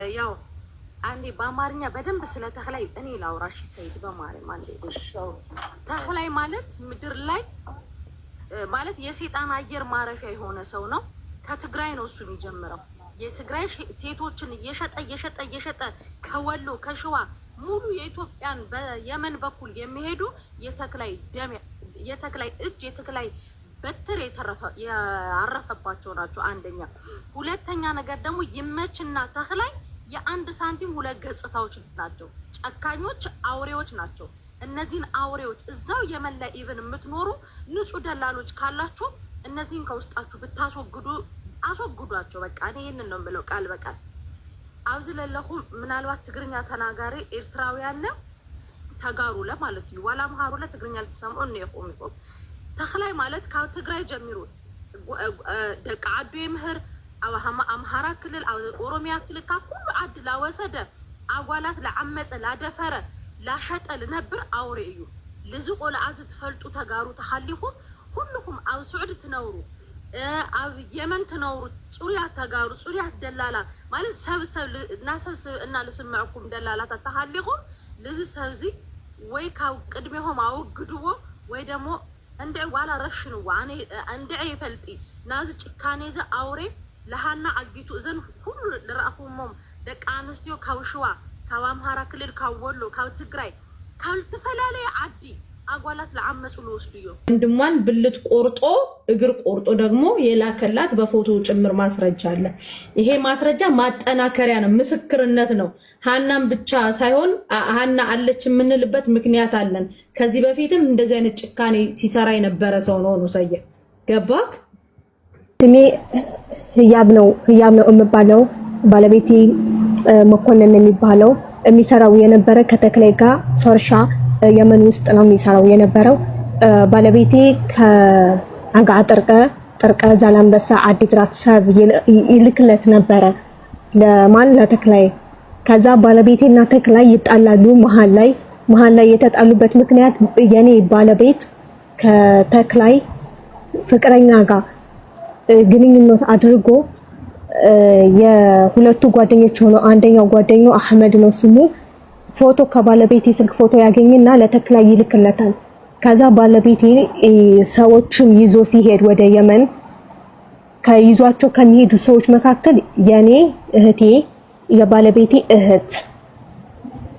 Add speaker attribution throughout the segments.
Speaker 1: ያው አንዴ በአማርኛ በደንብ ስለ ተክላይ እኔ ላውራሽ ሰይድ በማርያም አንዴ ተክላይ ማለት ምድር ላይ ማለት የሰይጣን አየር ማረፊያ የሆነ ሰው ነው። ከትግራይ ነው እሱ የሚጀምረው። የትግራይ ሴቶችን እየሸጠ ከወሎ ከሸዋ ሙሉ የኢትዮጵያን በየመን በኩል የሚሄዱ የተክላይ ደም የተክላይ እጅ የተክላይ በትር ያረፈባቸው ናቸው። አንደኛ። ሁለተኛ ነገር ደግሞ ይመችና ተክላይ የአንድ ሳንቲም ሁለት ገጽታዎች ናቸው። ጨካኞች አውሬዎች ናቸው። እነዚህን አውሬዎች እዛው የመን ላይ ኢቭን የምትኖሩ ንጹህ ደላሎች ካላችሁ እነዚህን ከውስጣችሁ ብታስወግዱ አስወግዷቸው። በቃ እኔ ይሄንን ነው የምለው ቃል በቃል አብዝለለሁ። ምናልባት ትግርኛ ተናጋሪ ኤርትራውያን ተጋሩ ለማለት ነው ዋላ ማሃሩ ለትግርኛ ልትሰምዑ ነው ይቆም ተክላይ ማለት ከትግራይ ጀምሮ ደቃ አዱ የምህር አምሃራ ክልል ኦሮሚያ ክልል ከሁሉ አድ ላወሰደ አጓላት ለዓመፀ ላደፈረ ላሸጠ ልነብር አውሬ እዩ ልዝቆ ለአዝ ትፈልጡ ተጋሩ ተሐሊኩም ሁሉም አብ ሱዑድ ትነውሩ አብ የመን ትነውሩ ጹሪያት ተጋሩ ጹሪያት ደላላ ማለት ሰብ እና ልስምዕኩም ደላላት ተሐሊኩም ለዚህ ወይ ካው ቅድሜሆም አውግድዎ ወይ ደግሞ እንደ ዋላ ረሽኑ ዋኔ እንደ ይፈልጢ ናዝ ጭካኔዘ አውሬ ለሃና አግቱ እዘን ሁሉ ለራሁሞም ደቃንስቲዮ ካውሽዋ ካዋምሃራ ክልል ካወሎ ካውትግራይ ካልተፈላለየ አዲ አጓላት ለዓመጹ ለወስዱዮ ወንድሟን ብልት ቆርጦ እግር ቆርጦ ደግሞ የላከላት በፎቶ ጭምር ማስረጃ አለ። ይሄ ማስረጃ ማጠናከሪያ ነው፣ ምስክርነት ነው። ሃናም ብቻ ሳይሆን ሃና አለች የምንልበት ምክንያት አለን። ከዚህ በፊትም እንደዚህ አይነት ጭካኔ ሲሰራ የነበረ ሰው ነው ነው ሰየ ገባክ?
Speaker 2: ስሜ ህያብ ነው የምባለው። ባለቤቴ መኮንን የሚባለው የሚሰራው የነበረ ከተክላይ ጋር ፈርሻ የመን ውስጥ ነው የሚሰራው የነበረው። ባለቤቴ ከአጋ ጥርቀ ዛላምበሳ አዲግራት ሰብ ይልክለት ነበረ ለተክላይ። ከዛ ባለቤቴና ተክላይ ይጣላሉ። መሃል ላይ የተጣሉበት ምክንያት የኔ ባለቤት ከተክላይ ፍቅረኛ ጋር ግንኙነት አድርጎ የሁለቱ ጓደኞች ሆኖ አንደኛው ጓደኛው አህመድ ነው ስሙ ፎቶ ከባለቤቴ ስልክ ፎቶ ያገኝና ለተክላይ ይልክለታል። ከዛ ባለቤቴ ሰዎችን ይዞ ሲሄድ ወደ የመን ከይዟቸው ከሚሄዱ ሰዎች መካከል የኔ እህቴ የባለቤቴ እህት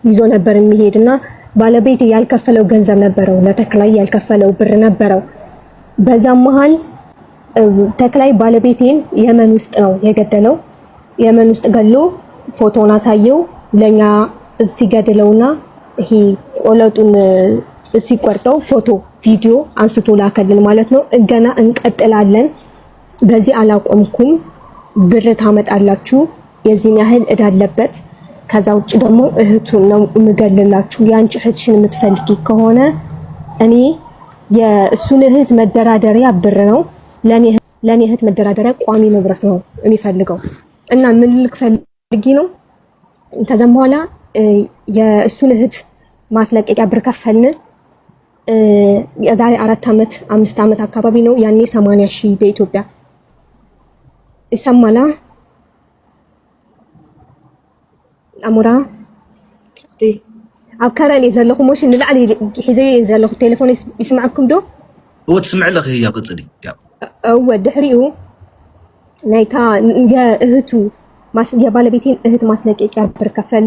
Speaker 2: ይዞ ነበር የሚሄድና ባለቤቴ ያልከፈለው ገንዘብ ነበረው ለተክላይ ያልከፈለው ብር ነበረው። በዛም መሃል ተክላይ ባለቤቴን የመን ውስጥ ነው የገደለው። የመን ውስጥ ገሎ ፎቶን አሳየው ለኛ ሲገድለውና ይሄ ቆለጡን ሲቆርጠው ፎቶ ቪዲዮ አንስቶ ላከልን ማለት ነው። ገና እንቀጥላለን፣ በዚህ አላቆምኩም፣ ብር ታመጣላችሁ፣ የዚህን ያህል እዳለበት፣ ከዛ ውጭ ደግሞ እህቱን ነው የምገልላችሁ። ያንቺ እህትሽን የምትፈልጊ ከሆነ እኔ የእሱን እህት መደራደሪያ ብር ነው ለኔ እህት መደራደሪያ ቋሚ ንብረት ነው የሚፈልገው እና ምን ልክፈልጊ ነው። ከዛም በኋላ የእሱን እህት ማስለቀቂያ ብር ከፈልን። የዛሬ 4 ዓመት 5 ዓመት አካባቢ ነው። ያኔ 80,000 በኢትዮጵያ ይሰማላ አሞራ አከራን يزلخو موش نلعلي حزي يزلخو تليفون يسمعكم دو
Speaker 3: وتسمع لك هي قصدي يا
Speaker 2: هو دحريو نايتا يا اهتو يا ባለቤቴን እህት ማስለቀቂያ ብር ከፈል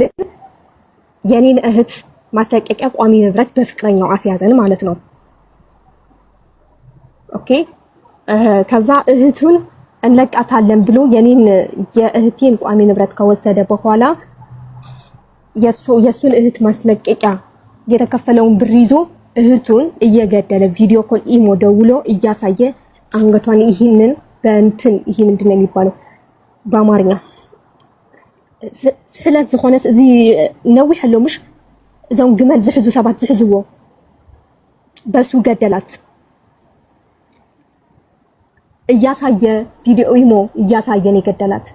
Speaker 2: የኔን እህት ማስለቀቂያ ቋሚ ንብረት በፍቅረኛው አስያዘን ማለት ነው። ኦኬ ከዛ እህቱን እንለቃታለን ብሎ የኔን የእህቴን ቋሚ ንብረት ከወሰደ በኋላ የሱን እህት ማስለቀቂያ የተከፈለውን ብር ይዞ እህቱን እየገደለ ቪዲዮ ኮል ኢሞ ደውሎ እያሳየ አንገቷን ይሄንን በእንትን ይሄ ምንድነው የሚባለው በአማርኛ ስለት ዝኾነስ እዚ ነው ይحلوምሽ እዛው ግመል ዝሕዙ ሰባት ዝሕዝዎ በሱ ገደላት እያሳየ ቪዲዮ ኢሞ እያሳየን የገደላት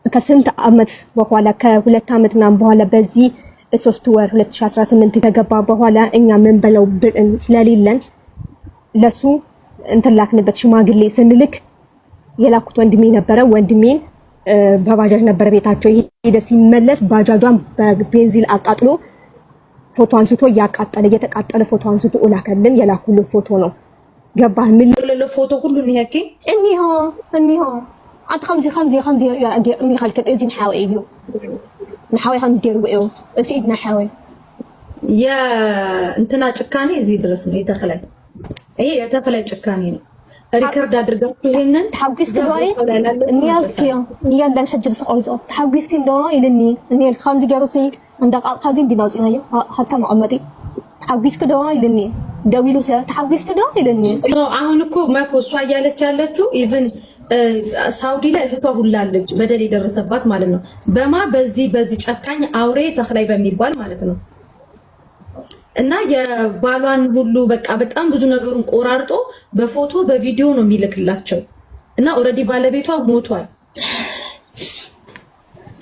Speaker 2: ከስንት ዓመት በኋላ ከ2 ዓመት ምናምን በኋላ በዚህ 3 ወር 2018 ከገባ በኋላ እኛ ምን በለው ብርን ስለሌለን ለሱ እንተላክንበት ሽማግሌ ስንልክ የላኩት ወንድሜ ነበረ። ወንድሜን በባጃጅ ነበር ቤታቸው ሄደ። ሲመለስ ባጃጇን በቤንዚን አቃጥሎ ፎቶ አንስቶ እያቃጠለ እየተቃጠለ ፎቶ አንስቶ ላከልን። የላኩልን ፎቶ ነው። ገባህ? ምን
Speaker 4: ለለ ፎቶ ሁሉ ነያኪ
Speaker 2: እንዲሁ አንተ خمسي يا اني خلك اذن حاويو نحاوي 5 دير ويو اسيدنا حاوي
Speaker 4: يا انتنا ጭካኔ እዚህ ድረስ ነው የተخلای ይሄ የተخلای ጭካኔ ነው። ሪከርድ አድርጋችሁ ይሄንን
Speaker 2: تحويس دواري نيالكيو نيالن حجز قوزو تحويس كندو يلني اني 5 ديروسي عند 5 ديناصي هيا حتى معمتي تحويس كدو يلني ደውሉ ሰ تحويس كدو يلني
Speaker 4: አሁን እኮ ማኮ እሷ እያለች ያለችው ኢቭን ሳውዲ ላይ እህቷ ሁላለች በደል የደረሰባት ማለት ነው። በዚህ ጨካኝ አውሬ ተخلای በሚባል ማለት ነው። እና የባሏን ሁሉ በቃ በጣም ብዙ ነገሩን ቆራርጦ በፎቶ በቪዲዮ ነው የሚልክላቸው። እና ኦሬዲ ባለቤቷ ሞቷል።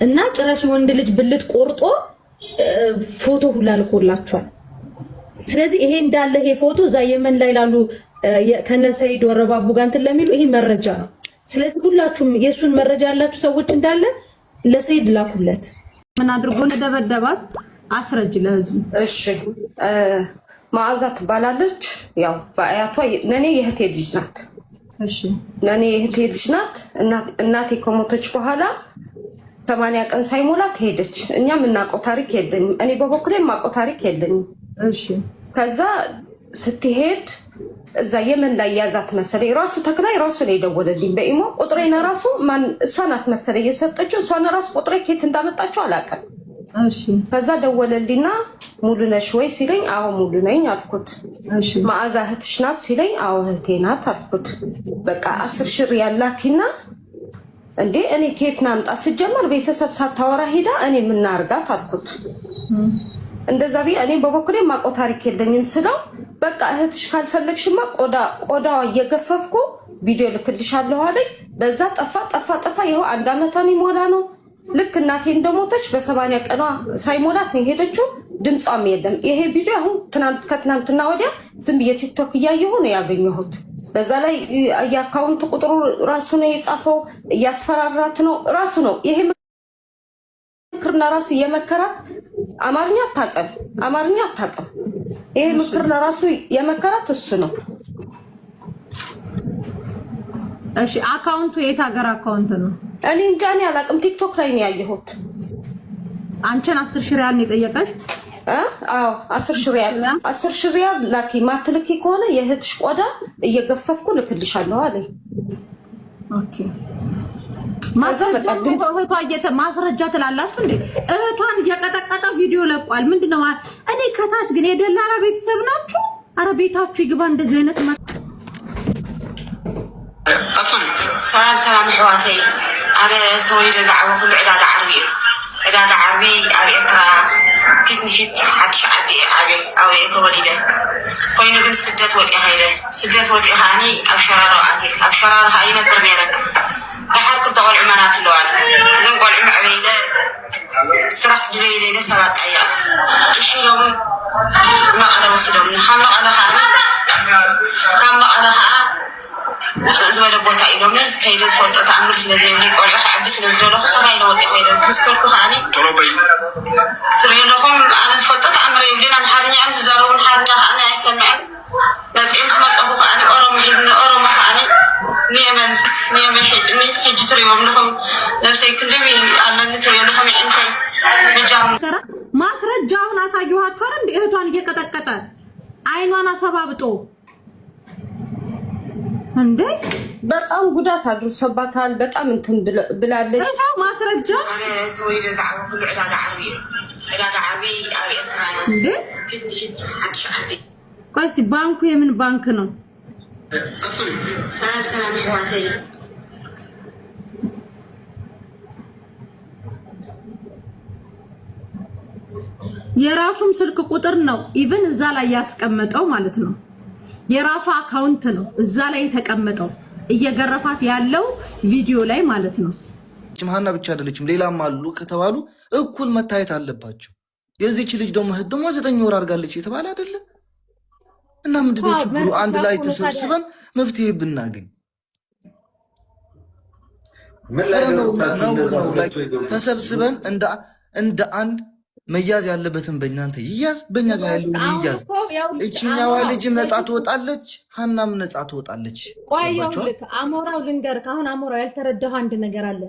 Speaker 4: እና ጭራሽ ወንድ ልጅ ብልት ቆርጦ ፎቶ ሁላ ልኮላቸዋል። ስለዚህ ይሄ እንዳለ ይሄ ፎቶ እዛ የመን ላይ ላሉ ከነሰይድ ወረባቡ ጋር እንትን ለሚሉ ይሄ መረጃ ነው። ስለዚህ ሁላችሁም የሱን መረጃ ያላችሁ ሰዎች እንዳለ ለሰይድ ላኩለት። ምን አድርጎ ለደበደባት አስረጅ ለህዝቡ።
Speaker 5: እሺ ማዕዛ ትባላለች። ያው በአያቷ ነኔ የእህቴ ልጅ ናት።
Speaker 4: እሺ
Speaker 5: ነኔ የእህቴ ልጅ ናት። እናቴ ከሞተች በኋላ 80 ቀን ሳይሞላት ሄደች። እኛም እናውቀው ታሪክ የለኝም። እኔ በበኩሌ የማውቀው ታሪክ የለኝም።
Speaker 4: እሺ
Speaker 5: ከዛ ስትሄድ እዛ የመን ላይ ያዛት መሰለኝ። ራሱ ተክላይ ራሱ ነው የደወለልኝ በኢሞ ቁጥሬና ራሱ ማን እሷ ናት መሰለኝ የሰጠችው። እሷና ራሱ ቁጥሬ ከየት እንዳመጣችው አላውቅም።
Speaker 4: እሺ ከዛ
Speaker 5: ደወለልኝና ሙሉ ነሽ ወይ ሲለኝ አዎ ሙሉ ነኝ አልኩት። እሺ ማዕዛ እህትሽ ናት ሲለኝ አዎ እህቴ ናት አልኩት። በቃ 10 ሺህ ሪያል ላኪና እንዴ እኔ ከየት ናምጣ ስጀመር ቤተሰብ ሳታወራ ሄዳ እኔ ምን አርጋት አልኩት። እንደዛ ቢ እኔ በበኩሌ ማውቀው ታሪክ የለኝም ስለው በቃ እህትሽ ካልፈለግሽማ ቆዳዋ እየገፈፍኩ ቪዲዮ ልክልሻለሁ አለኝ። በዛ ጠፋ ይኸው 1 አመታን ይሞላ ነው። ልክ እናቴ እንደሞተች በ80 ቀኗ ሳይሞላት ነው ሄደችው። ድምጿም የለም። ይሄ ቪዲዮ አሁን ከትናንትና ወዲያ ዝም በቲክቶክ እያየሁ ነው ያገኘሁት። በዛ ላይ የአካውንት ቁጥሩ ራሱ ነው የጻፈው። እያስፈራራት ነው ራሱ ነው። ይሄ ምክርና ራሱ የመከራት አማርኛ አታውቅም። ይሄ ምክርና ራሱ የመከራት እሱ ነው።
Speaker 4: እሺ አካውንቱ የት ሀገር አካውንት ነው?
Speaker 5: እኔ እንጃ እኔ አላውቅም። ቲክቶክ ላይ ነው ያየሁት።
Speaker 4: አንቺን 10 ሺህ ሪያል ነው የጠየቀሽ?
Speaker 5: አዎ 10 ሺህ ሪያል ላኪ። ማትልኪ ከሆነ የእህትሽ ቆዳ እየገፈፍኩ ልክልሻለሁ አለኝ።
Speaker 4: ኦኬ ማስረጃ ትላላችሁ እንዴ? እህቷን እየቀጠቀጠ ቪዲዮ ለቋል። ምንድነው? እኔ ከታች ግን የደላላ ቤተሰብ ናችሁ። አረ ቤታችሁ ይግባ እንደዚህ አይነት
Speaker 6: ሰላም ሕዋተይ አለ ተወልደ ዛዕባ ሁሉ ዕዳጋ ዓርቢ ኣብ ኤርትራ ፊት ንፊት ሓድሽ ዓዲ ኣብ ተወሊደ ኮይኑ ግን ስደት ወፂእ ኸይደ ከዓኒ ኣብ ሸራሮ ኣትየ ኣብ ሸራሮ ከዓ ይነብር ነይረ። ድሓር ክልተ ቆልዑ መናት ኣለዋል። እዞም ቆልዑ ምዕበይለ ስራሕ ድበይለይለ ሰባት ጠይቐ እሺ ኢሎም መቐለ ወሲዶም ካብ መቐለ ከዓ ውፅእ ዝበለ ቦታ ኢሎም ከይደ ዝፈልጦ ተኣምር ስለዘይብለይ ቆልዑ ክዓቢ ስለዝደለኹ ከራይለ ወፂእ ከይደ ምስከልኩ ከዓኒ ትሪኢለኹም ኣነ ዝፈልጦ ተኣምር የብልን። ኣምሓርኛ እዮም ዝዛረቡን ሓርኛ ከዓኒ ኣይሰምዕን። መፅኦም ዝመፀኹ ከዓኒ ኦሮሞ ሒዝኒ ኦሮሞ ከዓኒ ንየመን ሕጂ ትሪኦም ለኹም ነብሰይ ክንደይ ኣለኒ ትሪኦም ለኹም ይዕንተይ ብጃም
Speaker 4: ማስረጃውን አሳየኋችሁ አይደል? እንደ እህቷን እየቀጠቀጠ አይኗን አሰባብጦ እንዴ
Speaker 5: በጣም ጉዳት አድርሶባታል። በጣም እንትን ብላለች።
Speaker 4: እታው ማስረጃ
Speaker 6: ወይ ደዛው ሁሉ ዕዳጋ ዓርቢ ኣብ ኤርትራ
Speaker 4: እንዴ
Speaker 6: ሓድሽ ዓዲ
Speaker 4: ቆይ ባንኩ የምን ባንክ ነው?
Speaker 6: ሰላም ሕዋተይ
Speaker 4: የራሱም ስልክ ቁጥር ነው ኢቭን እዛ ላይ ያስቀመጠው ማለት ነው። የራሱ አካውንት ነው እዛ ላይ የተቀመጠው እየገረፋት ያለው ቪዲዮ ላይ ማለት ነው።
Speaker 3: ሀና ብቻ አይደለችም ሌላም አሉ ከተባሉ እኩል መታየት አለባቸው። የዚህች ልጅ ደግሞ 9 ወር አድርጋለች የተባለ አይደለ? እና ምንድነው ችግሩ? አንድ ላይ ተሰብስበን መፍትሄ ብናገኝ ተሰብስበን እንደ አንድ መያዝ ያለበትን በእናንተ ይያዝ፣ በእኛ ጋር ያለው ይያዝ። እችኛዋ ልጅም ነፃ ትወጣለች፣ ሀናም ነፃ ትወጣለች።
Speaker 4: ቆይ ይኸውልህ አሞራው ልንገርህ፣ አሁን አሞራው ያልተረዳኸው አንድ ነገር አለ።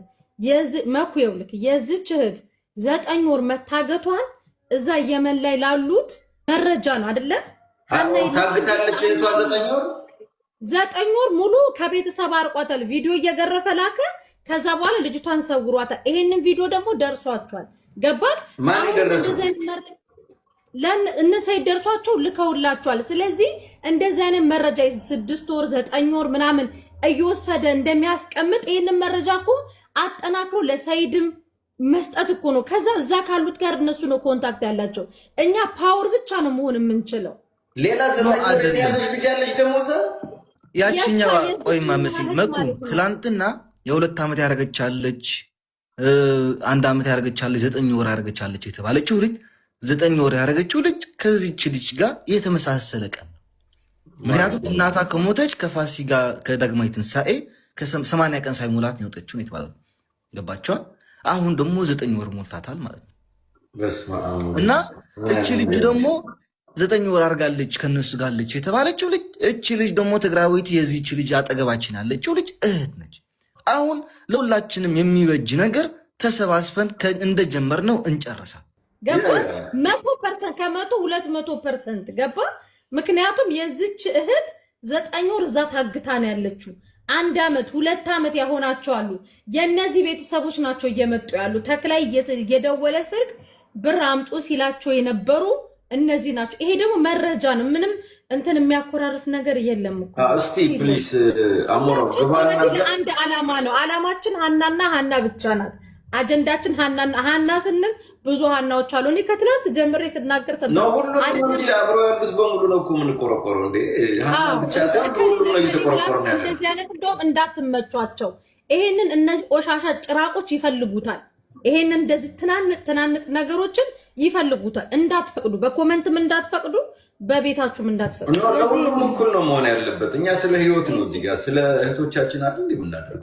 Speaker 4: መኩ ይኸውልህ የዚች እህት 9 ወር መታገቷን እዛ የመን ላይ ላሉት መረጃ ነው አይደለ?
Speaker 7: ታግታለች እህቷ
Speaker 4: 9 ወር ሙሉ ከቤተሰብ አርቋታል። ቪዲዮ እየገረፈ ላከ። ከዛ በኋላ ልጅቷን ሰውሯታል። ይሄንን ቪዲዮ ደግሞ ደርሷቸዋል። ገባል?
Speaker 7: ማን ይደረሰው?
Speaker 4: እነሰይ ደርሷቸው ልከውላቸዋል። ስለዚህ እንደዚህ አይነት መረጃ 6 ወር 9 ወር ምናምን እየወሰደ እንደሚያስቀምጥ ይሄንን መረጃ እኮ አጠናክሮ ለሰይድም መስጠት እኮ ነው። ከዛ እዛ ካሉት ጋር እነሱ ነው ኮንታክት ያላቸው። እኛ ፓወር ብቻ ነው መሆን የምንችለው።
Speaker 7: ሌላ ዘመን ያዘሽ ልጅ አለሽ ደግሞ
Speaker 3: ያቺኛዋ ቆይማ መሲ መኩ ትላንትና የ2 ዓመት ያረገቻለች 1 ዓመት ያረገቻለች 9 ወር ያረገቻለች የተባለችው ልጅ 9 ወር ያረገችው ልጅ ከዚህች ልጅ ጋር የተመሳሰለ ቀን። ምክንያቱም እናታ ከሞተች ከፋሲካ ከዳግማዊ ትንሣኤ ከ80 ቀን ሳይሞላት ነው የወጣችው ነው የተባለው። ገባችኋ? አሁን ደግሞ 9 ወር ሞልታታል ማለት ነው። እና እቺ ልጅ ደግሞ 9 ወር አርጋለች ከነሱ ጋር አለች የተባለችው ልጅ እቺ ልጅ ደግሞ ትግራዊት የዚህች ልጅ አጠገባችን ያለችው ልጅ እህት ነች። አሁን ለሁላችንም የሚበጅ ነገር ተሰባስበን እንደጀመርነው እንጨርሳለን።
Speaker 4: ገባ? 100% ከመቶ 200% ገባ? ምክንያቱም የዚች እህት 9 ወር እዛ ታግታ ነው ያለችው። 1 ዓመት 2 ዓመት ያሆናቸው አሉ። የነዚህ ቤተሰቦች ናቸው እየመጡ ያሉ። ተክላይ የደወለ ስልክ ብር አምጡ ሲላቸው የነበሩ እነዚህ ናቸው። ይሄ ደግሞ መረጃ ነው። ምንም እንትን የሚያኮራርፍ ነገር የለም እኮ።
Speaker 7: እስቲ ፕሊስ አሞራው
Speaker 4: አንድ ዓላማ ነው። ዓላማችን ሀናና ሀና ብቻ ናት። አጀንዳችን ሀናና ሀና ስንል ብዙ ሀናዎች አሉ። እኔ ከትናንት ጀምሬ ስናገር
Speaker 7: ነው ሁሉም እንጂ አብረው ያሉት በሙሉ ነው እኮ የምንቆረቆረው እንዴ። ሀና ብቻ ሳይሆን ሁሉም ነው እየተቆረቆረው ነው።
Speaker 4: እንደዚህ አይነት እንደውም እንዳትመቿቸው። ይሄንን እነዚህ ቆሻሻ ጭራቆች ይፈልጉታል። ይሄንን እንደዚህ ትናንት ነገሮችን ይፈልጉታል። እንዳትፈቅዱ፣ በኮሜንትም እንዳትፈቅዱ፣ በቤታችሁም እንዳትፈቅዱ።
Speaker 7: ሁሉም እኩል ነው መሆን ያለበት። እኛ ስለ ህይወት ነው እዚህ ጋር ስለ እህቶቻችን አይደል እንደምናደርገው